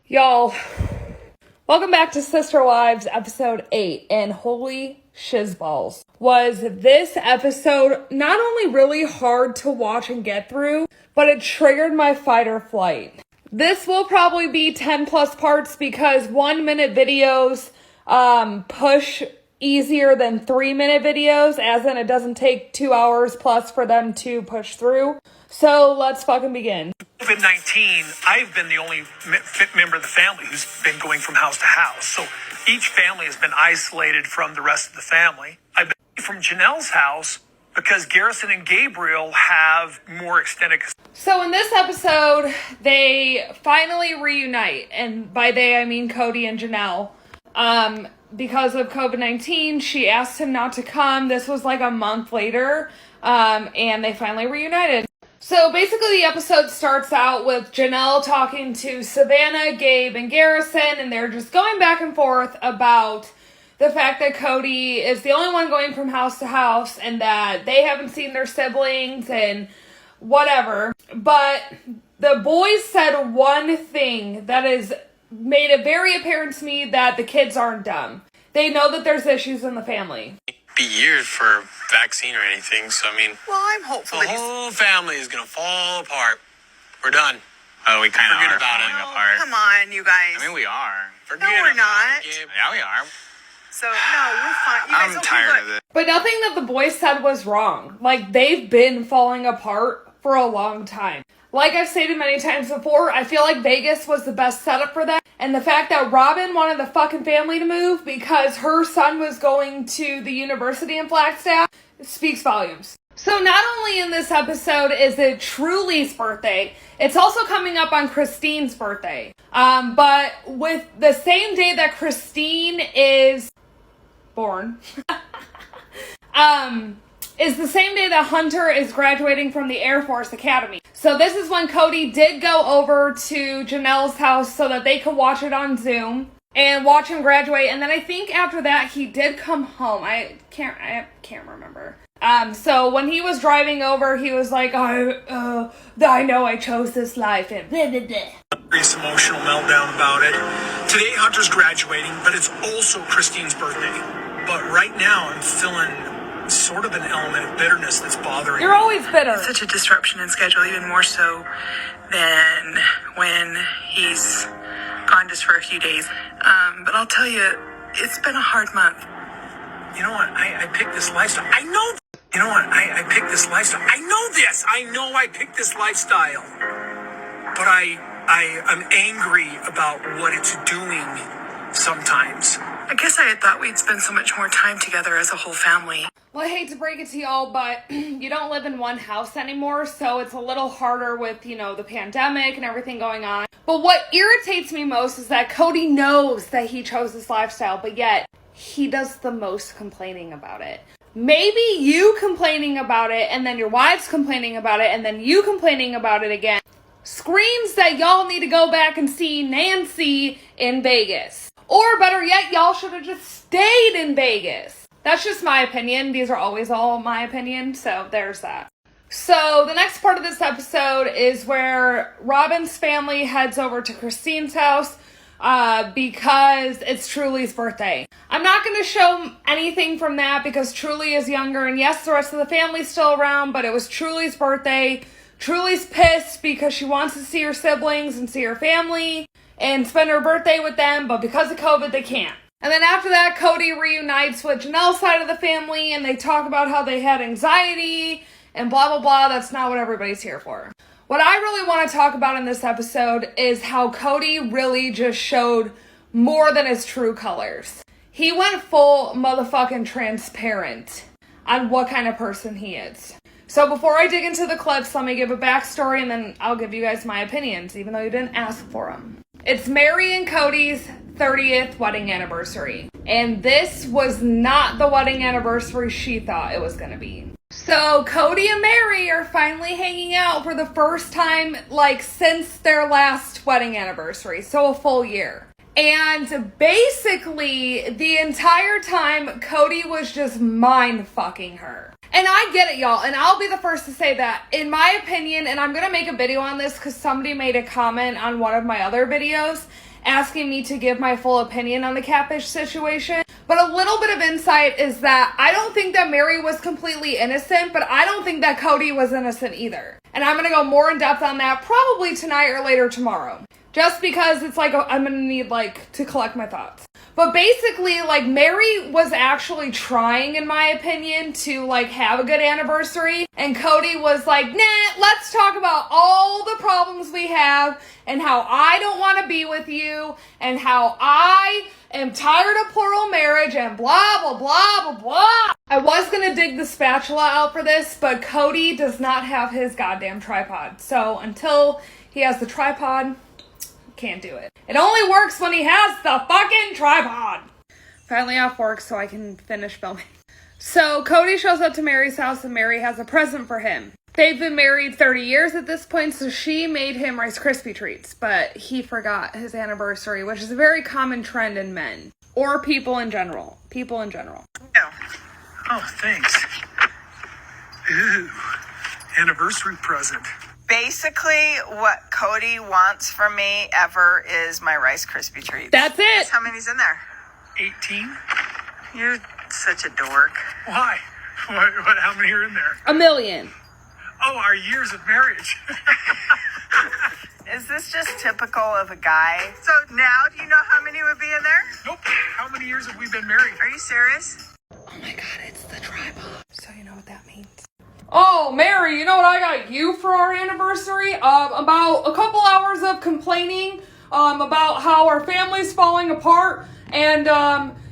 Y'all, welcome back to Sister Wives episode 8, and holy shizballs. Was this episode not only really hard to watch and get through, but it triggered my fight or flight. This will probably be 10 plus parts because 1 minute videos push easier than 3 minute videos, as in it doesn't take 2 hours plus for them to push through. So let's fucking begin. COVID-19, I've been the only member of the family who's been going from house to house. So each family has been isolated from the rest of the family. I've been from Janelle's house because Garrison and Gabriel have more extended. So in this episode, they finally reunite. And by they, I mean Cody and Janelle. Because of COVID-19, she asked him not to come. This was like a month later. And they finally reunited. So basically the episode starts out with Janelle talking to Savannah, Gabe, and Garrison, and they're just going back and forth about the fact that Cody is the only one going from house to house and that they haven't seen their siblings and whatever. But the boys said one thing that has made it very apparent to me that the kids aren't dumb. They know that there's issues in the family. Be years for a vaccine or anything, so I mean, well, I'm hopeful the whole family is gonna fall apart. We're done. Oh, we kind of are falling apart. Come on, you guys. I mean, we are. No, we're not. Yeah, we are. So, no, we're fine. You guys I'm tired of it. But nothing that the boys said was wrong. Like, they've been falling apart for a long time. Like I've stated many times before, I feel like Vegas was the best setup for that. And the fact that Robin wanted the fucking family to move because her son was going to the university in Flagstaff speaks volumes. So not only in this episode is it Truly's birthday, it's also coming up on Christine's birthday. But with the same day that Christine is born, is the same day that Hunter is graduating from the Air Force Academy. So this is when Cody did go over to Janelle's house so that they could watch it on Zoom and watch him graduate. And then I think after that he did come home. I can't remember. So when he was driving over, he was like, I know I chose this life and blah, blah, blah. This emotional meltdown about it. Today Hunter's graduating, but it's also Christine's birthday. But right now I'm feeling sort of an element of bitterness that's bothering me. You're always bitter. It's such a disruption in schedule, even more so than when he's gone just for a few days. But I'll tell you, it's been a hard month. You know what? I picked this lifestyle. I know. You know what? I picked this lifestyle. I know this. I know I picked this lifestyle. But I'm angry about what it's doing sometimes. I guess I had thought we'd spend so much more time together as a whole family. Well, I hate to break it to y'all, but you don't live in one house anymore, so it's a little harder with, the pandemic and everything going on. But what irritates me most is that Cody knows that he chose this lifestyle, but yet he does the most complaining about it. Maybe you complaining about it, and then your wives complaining about it, and then you complaining about it again screams that y'all need to go back and see Nancy in Vegas. Or better yet, y'all should have just stayed in Vegas. That's just my opinion. These are always all my opinion, so there's that. So the next part of this episode is where Robin's family heads over to Christine's house because it's Truly's birthday. I'm not going to show anything from that because Truly is younger, and yes, the rest of the family's still around, but it was Truly's birthday. Truly's pissed because she wants to see her siblings and see her family and spend her birthday with them, but because of COVID, they can't. And then after that, Cody reunites with Janelle's side of the family, and they talk about how they had anxiety and blah, blah, blah. That's not what everybody's here for. What I really want to talk about in this episode is how Cody really just showed more than his true colors. He went full motherfucking transparent on what kind of person he is. So before I dig into the clips, let me give a backstory and then I'll give you guys my opinions, even though you didn't ask for them. It's Mary and Cody's 30th wedding anniversary. And this was not the wedding anniversary she thought it was going to be. So Cody and Mary are finally hanging out for the first time, since their last wedding anniversary. So a full year. And basically, the entire time, Cody was just mind-fucking her. And I get it, y'all, and I'll be the first to say that, in my opinion, and I'm going to make a video on this because somebody made a comment on one of my other videos, asking me to give my full opinion on the catfish situation. But a little bit of insight is that I don't think that Mary was completely innocent, but I don't think that Cody was innocent either. And I'm going to go more in depth on that probably tonight or later tomorrow. Just because it's like, I'm going to need to collect my thoughts. But basically, Mary was actually trying, in my opinion, to, have a good anniversary. And Cody was like, nah, let's talk about all the problems we have and how I don't want to be with you and how I am tired of plural marriage and blah, blah, blah, blah, blah. I was going to dig the spatula out for this, but Cody does not have his goddamn tripod. So until he has the tripod, can't do it. It only works when he has the fucking tripod. Finally off work so I can finish filming. So Cody shows up to Mary's house and Mary has a present for him. They've been married 30 years at this point, so she made him Rice Krispie treats, but he forgot his anniversary, which is a very common trend in men. Or people in general. People in general. No. Oh, thanks. Ooh, anniversary present. Basically, what Cody wants from me ever is my Rice Krispie treats. That's it. Guess how many's in there? 18? You're such a dork. Why? What? How many are in there? 1 million. Oh, our years of marriage. Is this just typical of a guy? So now, do you know how many would be in there? Nope. How many years have we been married? Are you serious? Oh my god, it's the tripod. So you know what that means. Oh, Mary, you know what I got you for our anniversary? About a couple hours of complaining about how our family's falling apart. And,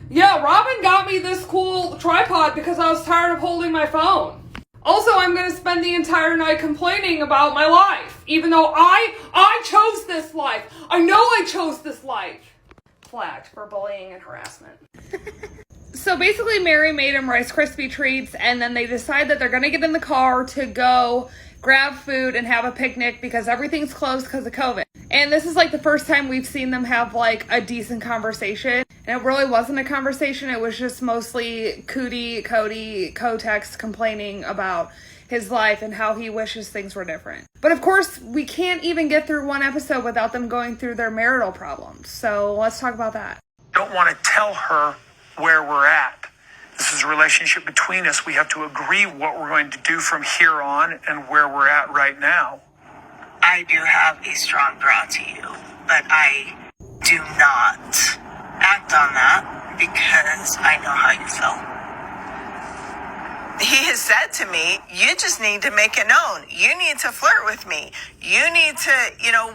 yeah, Robin got me this cool tripod because I was tired of holding my phone. Also, I'm going to spend the entire night complaining about my life, even though I chose this life. I know I chose this life. Flagged for bullying and harassment. So basically, Mary made him Rice Krispie treats, and then they decide that they're going to get in the car to go grab food and have a picnic because everything's closed because of COVID. And this is the first time we've seen them have a decent conversation. And it really wasn't a conversation. It was just mostly Cody Kotex complaining about his life and how he wishes things were different. But of course, we can't even get through one episode without them going through their marital problems. So let's talk about that. Don't want to tell her where we're at. This is a relationship between us. We have to agree what we're going to do from here on and where we're at right now. I do have a strong draw to you, but I do not act on that because I know how you feel. He has said to me, you just need to make it known. You need to flirt with me. You need to,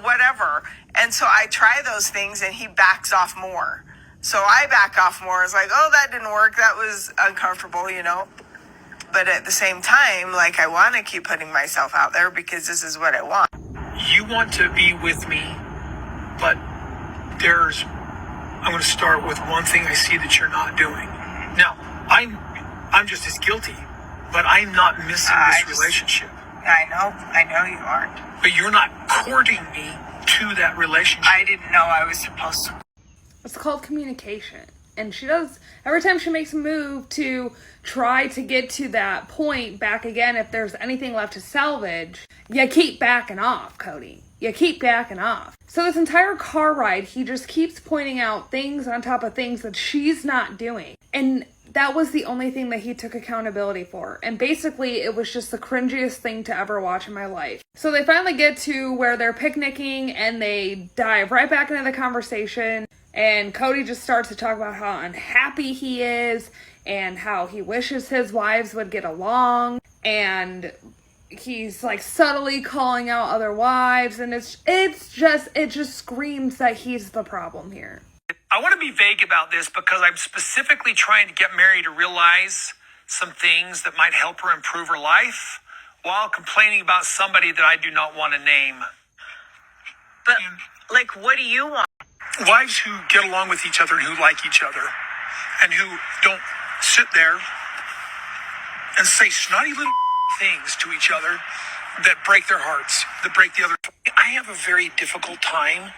whatever. And so I try those things and he backs off more. So I back off more. It's like, oh, that didn't work. That was uncomfortable, But at the same time, I want to keep putting myself out there because this is what I want. You want to be with me, but I'm going to start with one thing I see that you're not doing. Now, I'm just as guilty, but I'm not missing this relationship. I know you aren't. But you're not courting me to that relationship. I didn't know I was supposed to. It's called communication. And she does, every time she makes a move to try to get to that point back again, if there's anything left to salvage, you keep backing off, Cody. You keep backing off. So this entire car ride, he just keeps pointing out things on top of things that she's not doing. And that was the only thing that he took accountability for. And basically, it was just the cringiest thing to ever watch in my life. So they finally get to where they're picnicking and they dive right back into the conversation. And Cody just starts to talk about how unhappy he is and how he wishes his wives would get along. And he's subtly calling out other wives. And it just screams that he's the problem here. I want to be vague about this because I'm specifically trying to get Mary to realize some things that might help her improve her life while complaining about somebody that I do not want to name. But, what do you want? Wives who get along with each other and who like each other and who don't sit there and say snotty little things to each other that break their hearts, that break the other. I have a very difficult time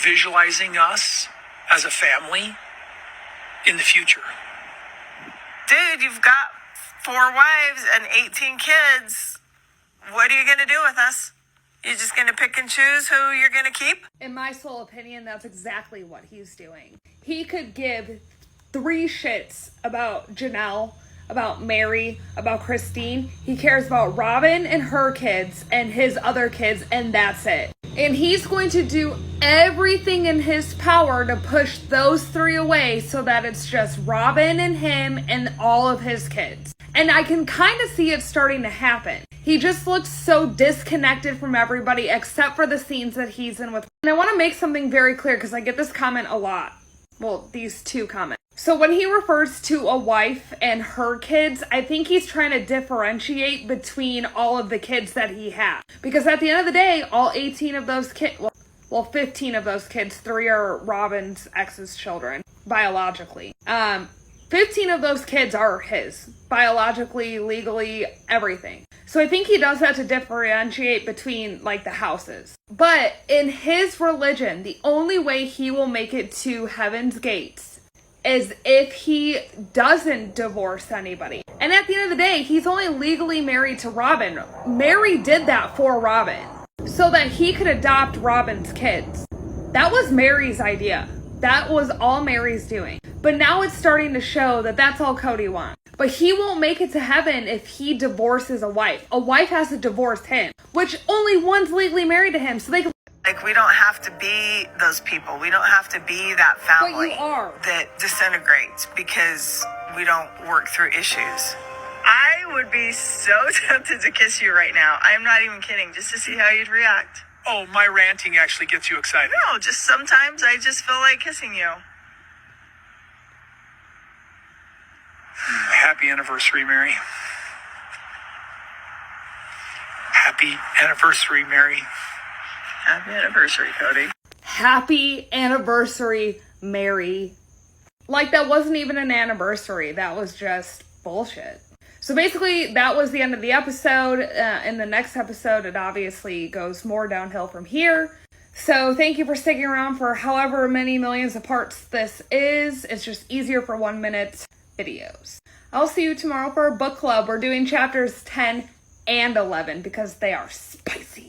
visualizing us as a family in the future. Dude, you've got 4 wives and 18 kids. What are you going to do with us? You're just going to pick and choose who you're going to keep? In my sole opinion, that's exactly what he's doing. He could give 3 shits about Janelle, about Mary, about Christine. He cares about Robin and her kids and his other kids, and that's it. And he's going to do everything in his power to push those 3 away so that it's just Robin and him and all of his kids. And I can kind of see it starting to happen. He just looks so disconnected from everybody except for the scenes that he's in with. And I want to make something very clear because I get this comment a lot. Well, these 2 comments. So when he refers to a wife and her kids, I think he's trying to differentiate between all of the kids that he has. Because at the end of the day, all 18 of those kids, well, 15 of those kids, 3 are Robin's ex's children, biologically. 15 of those kids are his, biologically, legally, everything. So I think he does that to differentiate between, like, the houses. But in his religion, the only way he will make it to heaven's gates is if he doesn't divorce anybody. And at the end of the day, he's only legally married to Robin. Mary did that for Robin so that he could adopt Robin's kids. That was Mary's idea. That was all Mary's doing. But now it's starting to show that that's all Cody wants. But he won't make it to heaven if he divorces a wife. A wife has to divorce him, which only one's legally married to him. So they can... Like, we don't have to be those people. We don't have to be that family But you are. that disintegrates because we don't work through issues. I would be so tempted to kiss you right now. I'm not even kidding, just to see how you'd react. Oh, my ranting actually gets you excited. No, just sometimes I just feel like kissing you. Happy anniversary, Mary. Happy anniversary, Mary. Happy anniversary, Cody. Happy anniversary, Mary. Like, that wasn't even an anniversary. That was just bullshit. So basically, that was the end of the episode. In the next episode, it obviously goes more downhill from here. So thank you for sticking around for however many millions of parts this is. It's just easier for 1-minute videos. I'll see you tomorrow for a book club. We're doing chapters 10 and 11 because they are spicy.